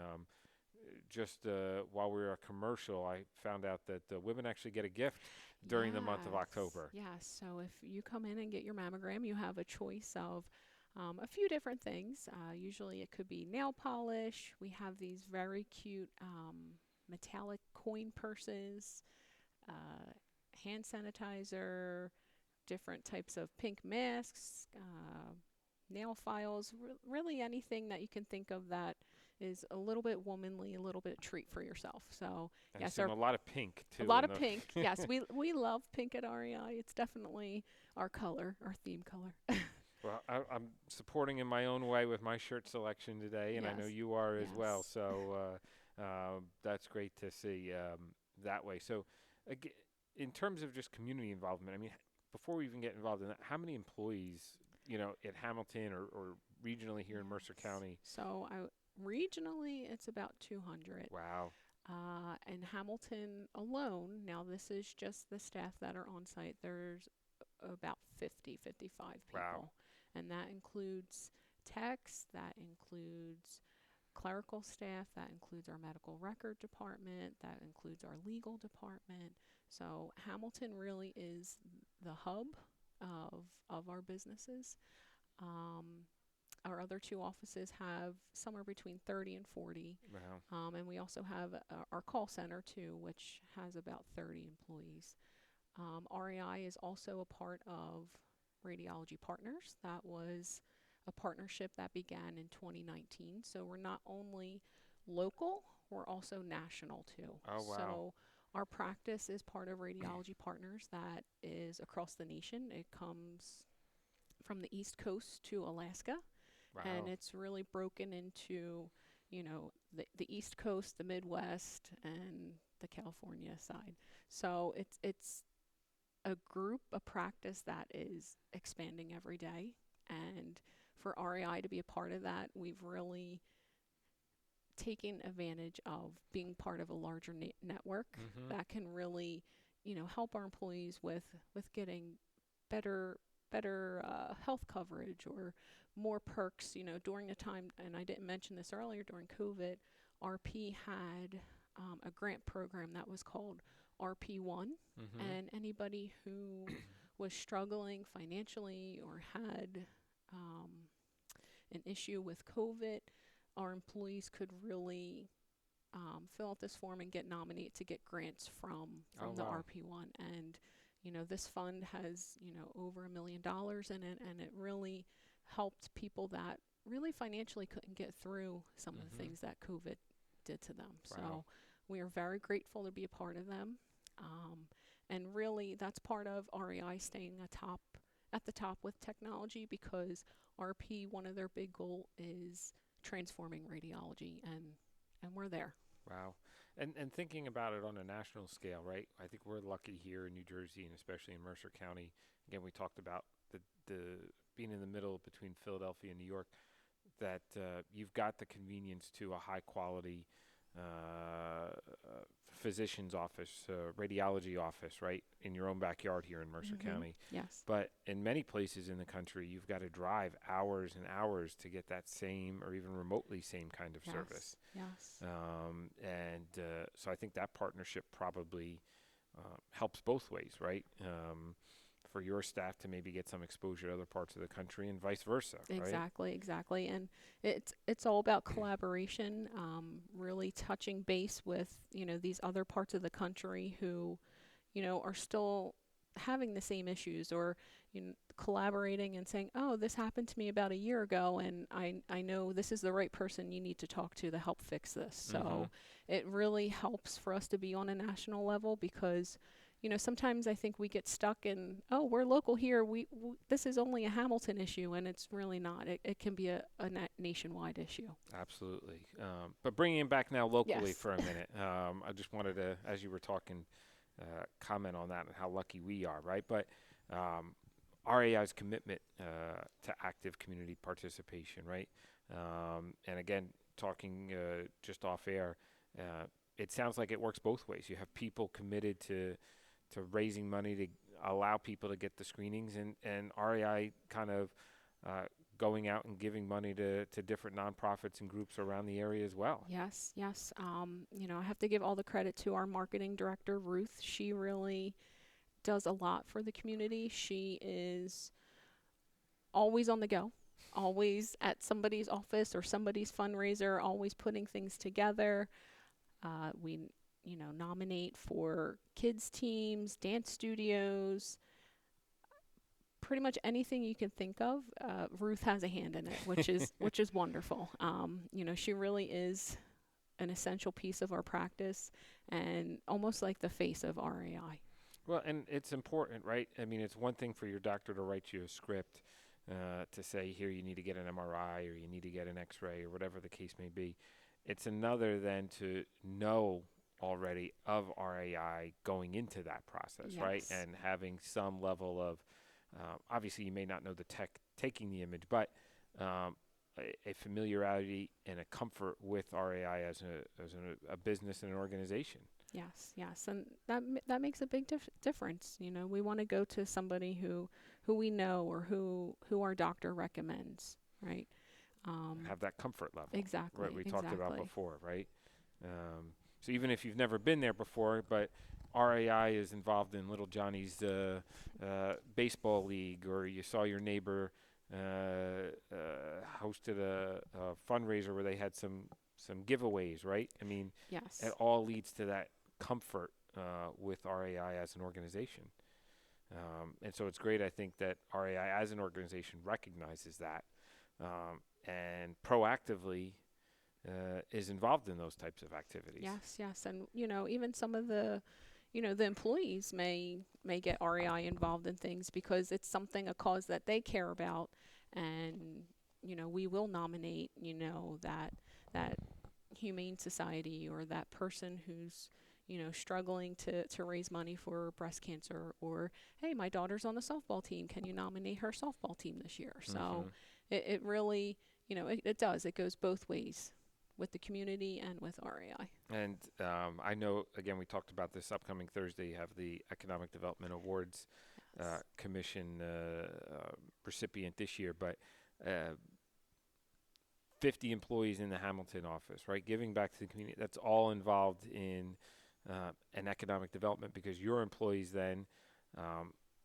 just while we were at commercial, I found out that women actually get a gift during the month of October. Yes. So if you come in and get your mammogram, you have a choice of a few different things. Usually it could be nail polish. We have these very cute metallic coin purses, hand sanitizer, different types of pink masks, nail files, really anything that you can think of that is a little bit womanly, a little bit treat for yourself. So And yes, a lot of pink too. a lot of pink. Yes, we love pink at REI. It's definitely our color, our theme color. Well, I'm supporting in my own way with my shirt selection today, and I know Yes. you are as well. Yes. So that's great to see that way. So, in terms of just community involvement, I mean, before we even get involved in that, how many employees, at Hamilton or regionally here in Mercer Yes. County? So regionally, it's about 200. Wow. In Hamilton alone, now this is just the staff that are on site, there's about 50, 55 people. Wow. And that includes techs, that includes clerical staff, that includes our medical record department, that includes our legal department. So Hamilton really is the hub of our businesses. Our other two offices have somewhere between 30 and 40. Wow. And we also have our call center too, which has about 30 employees. RAI is also a part of Radiology Partners. That was a partnership that began in 2019. So we're not only local, we're also national too. Oh, wow. So our practice is part of Radiology Partners that is across the nation. It comes from the East Coast to Alaska. Wow. And it's really broken into, the East Coast, the Midwest, and the California side. So it's a practice that is expanding every day. And for RAI to be a part of that, we've really taken advantage of being part of a larger network that can really, help our employees with getting better health coverage or more perks. During the time, and I didn't mention this earlier, during COVID, RP had a grant program that was called RP1, and anybody who was struggling financially or had an issue with COVID, our employees could really fill out this form and get nominated to get grants from the wow. RP1. And this fund has over $1 million in it, and it really helped people that really financially couldn't get through some of the things that COVID did to them. Wow. So we are very grateful to be a part of them. And really, that's part of REI staying at the top with technology, because RP, one of their big goal is transforming radiology, and we're there. Wow. And thinking about it on a national scale, right? I think we're lucky here in New Jersey, and especially in Mercer County. Again, we talked about the being in the middle between Philadelphia and New York, that you've got the convenience to a high quality physician's office, radiology office, right, in your own backyard here in Mercer County. Yes. But in many places in the country, you've got to drive hours and hours to get that same or even remotely same kind of service. Yes. So I think that partnership probably helps both ways, right? For your staff to maybe get some exposure to other parts of the country and vice versa, right? Exactly. And it's all about collaboration, really touching base with, these other parts of the country who, are still having the same issues, or, collaborating and saying, oh, this happened to me about a year ago, and I know this is the right person you need to talk to help fix this. So it really helps for us to be on a national level, because sometimes I think we get stuck in, oh, we're local here. This is only a Hamilton issue, and it's really not. It can be a nationwide issue. Absolutely. But bringing it back now locally Yes. for a minute, I just wanted to, as you were talking, comment on that and how lucky we are, right? But RAI's commitment to active community participation, right? And again, talking just off air, it sounds like it works both ways. You have people committed to raising money to allow people to get the screenings, and RAI kind of going out and giving money to different nonprofits and groups around the area as well. Yes, yes. I have to give all the credit to our marketing director, Ruth. She really does a lot for the community. She is always on the go, always at somebody's office or somebody's fundraiser, always putting things together. We, nominate for kids teams, dance studios, pretty much anything you can think of. Ruth has a hand in it, which is wonderful. She really is an essential piece of our practice and almost like the face of RAI. Well, and it's important, right? I mean, it's one thing for your doctor to write you a script to say, here, you need to get an MRI or you need to get an X-ray or whatever the case may be. It's another then to know already of RAI going into that process, right? Yes. And having some level of, obviously you may not know the tech taking the image, but a familiarity and a comfort with RAI as a business and an organization. Yes, yes, and that makes a big difference. We want to go to somebody who we know or who our doctor recommends, right? Have that comfort level. Exactly. Right, we talked about exactly. before, right? So even if you've never been there before, but RAI is involved in Little Johnny's baseball league, or you saw your neighbor hosted a fundraiser where they had some giveaways, right? I mean, Yes. it all leads to that comfort with RAI as an organization. And so it's great, I think, that RAI as an organization recognizes that and proactively is involved in those types of activities. Yes, yes, and even some of the employees may get RAI involved in things because it's a cause that they care about, and we will nominate that humane society or that person who's struggling to raise money for breast cancer, or hey, my daughter's on the softball team, can you nominate her softball team this year? So it really it goes both ways with the community and with RAI. And I know, again, we talked about this upcoming Thursday. You have the Economic Development Awards Commission recipient this year, but 50 employees in the Hamilton office, right? Giving back to the community. That's all involved in an economic development, because your employees then,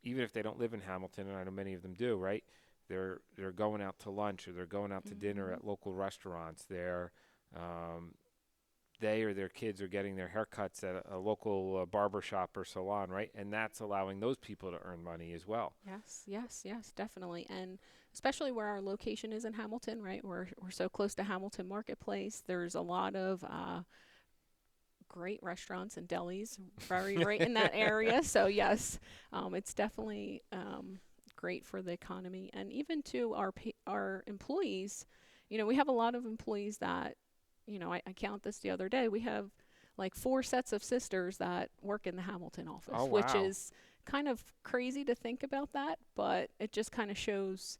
even if they don't live in Hamilton, and I know many of them do, right? They're going out to lunch, or they're going out to dinner at local restaurants. They or their kids are getting their haircuts at a local barber shop or salon, right? And that's allowing those people to earn money as well. Yes, definitely. And especially where our location is in Hamilton, right? We're so close to Hamilton Marketplace. There's a lot of great restaurants and delis right in that area. So yes, it's definitely great for the economy, and even to our employees. We have a lot of employees that, I count this the other day. We have like 4 sets of sisters that work in the Hamilton office, Oh, which wow. is kind of crazy to think about that, but it just kind of shows,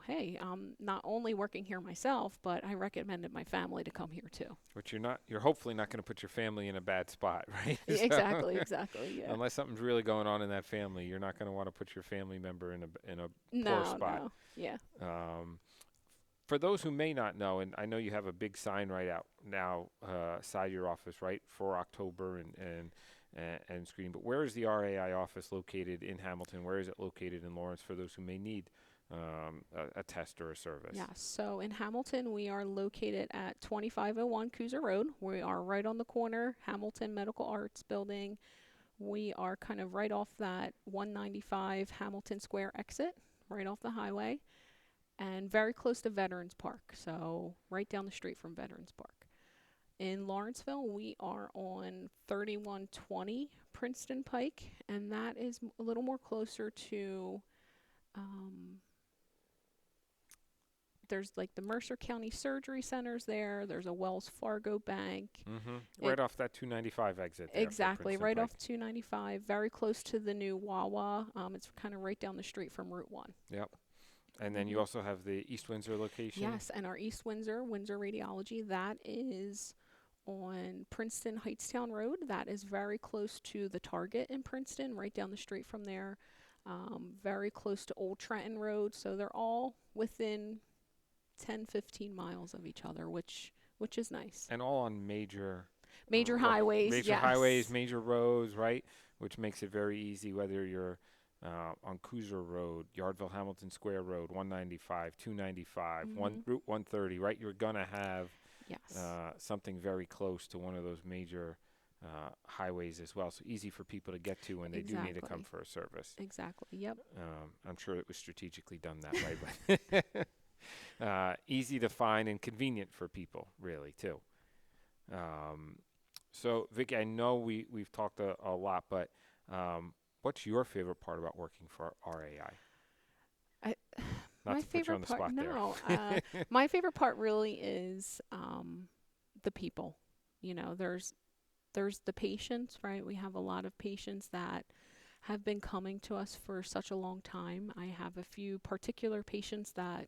hey, I'm not only working here myself, but I recommended my family to come here too. Which you're hopefully not going to put your family in a bad spot, right? Exactly, yeah. Unless something's really going on in that family, you're not going to want to put your family member in a No, poor spot. no, yeah. For those who may not know, and I know you have a big sign right out now outside your office, right, for October and screening. But where is the RAI office located in Hamilton? Where is it located in Lawrence, for those who may need a test or a service? Yeah, so in Hamilton, we are located at 2501 Cooser Road. We are right on the corner, Hamilton Medical Arts Building. We are kind of right off that 195 Hamilton Square exit, right off the highway, and very close to Veterans Park, so right down the street from Veterans Park. In Lawrenceville, we are on 3120 Princeton Pike, and that is a little more closer to there's like the Mercer County Surgery Centers there. There's a Wells Fargo Bank. Right off that 295 exit there. Exactly, right off 295, very close to the new Wawa. It's kind of right down the street from Route 1. Yep. And then you also have the East Windsor location. Yes, and our East Windsor Radiology, that is on Princeton Heightstown Road. That is very close to the Target in Princeton, right down the street from there. Very close to Old Trenton Road. So they're all within 10, 15 miles of each other, which is nice. And all on major Major highways, major yes. highways, major roads, right? Which makes it very easy whether you're on Cooser Road, Yardville Hamilton Square Road, 195, 295, Route 130, right? You're going to have Yes. something very close to one of those major highways as well. So easy for people to get to when they do need to come Exactly. for a service. Exactly. Yep. I'm sure it was strategically done that way, but easy to find and convenient for people, really, too. So, Vicky, I know we've talked a lot, but what's your favorite part about working for RAI? Not My to put you favorite on the part, spot there. no, my favorite part really is the people. You know, there's the patients, right? We have a lot of patients that have been coming to us for such a long time. I have a few particular patients that,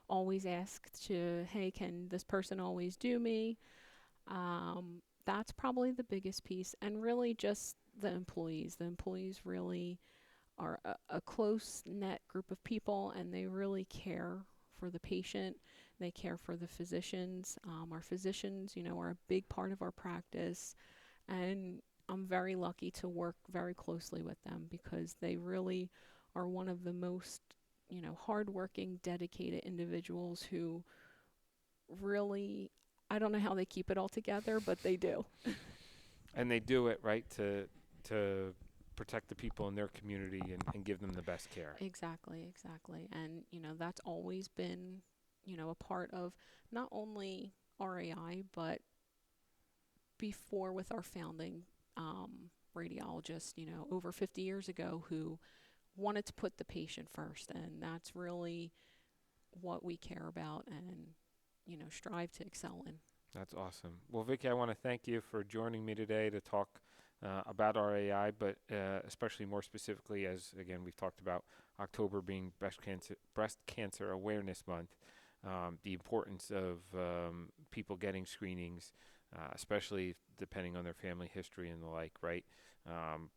always ask hey, can this person always do me? That's probably the biggest piece. And really just the employees. The employees really are a close-knit group of people, and they really care for the patient. They care for the physicians. Our physicians, are a big part of our practice, and I'm very lucky to work very closely with them because they really are one of the most, hardworking, dedicated individuals who really, I don't know how they keep it all together, but they do. And they do it, right, to protect the people in their community and give them the best care. Exactly. And, that's always been, a part of not only RAI, but before with our founding radiologist, over 50 years ago, who wanted to put the patient first. And that's really what we care about and, strive to excel in. That's awesome. Well, Vicky, I want to thank you for joining me today to talk about RAI, but especially more specifically, as again we've talked about October being Breast Cancer Awareness Month, the importance of people getting screenings, especially depending on their family history and the like, right?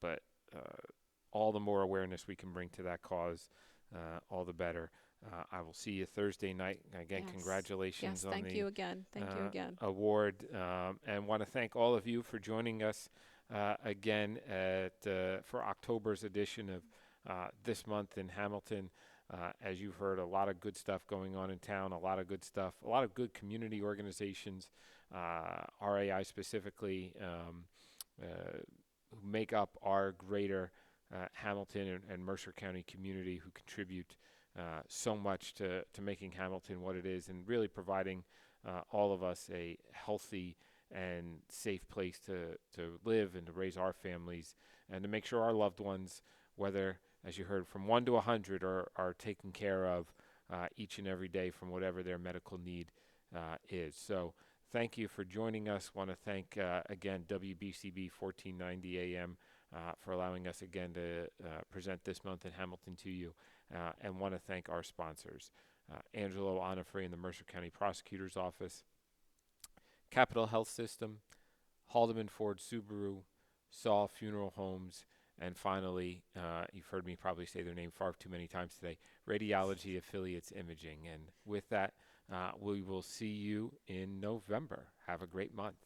But all the more awareness we can bring to that cause, all the better. I will see you Thursday night. Again, Yes. Congratulations Yes, on thank the you again. Thank you again. award, and want to thank all of you for joining us again for October's edition of This Month in Hamilton. As you've heard, a lot of good stuff going on in town, a lot of good stuff, a lot of good community organizations, RAI specifically, who make up our greater Hamilton and Mercer County community, who contribute so much to making Hamilton what it is and really providing all of us a healthy and safe place to live and to raise our families and to make sure our loved ones, whether, as you heard, from 1 to 100 are taken care of each and every day from whatever their medical need is. So thank you for joining us. Want to thank, again, WBCB 1490 AM for allowing us again to present This Month in Hamilton to you, and want to thank our sponsors, Angelo Onifrey in the Mercer County Prosecutor's Office, Capital Health System, Haldeman Ford Subaru, Saw Funeral Homes, and finally, you've heard me probably say their name far too many times today, Radiology Affiliates Imaging. And with that, we will see you in November. Have a great month.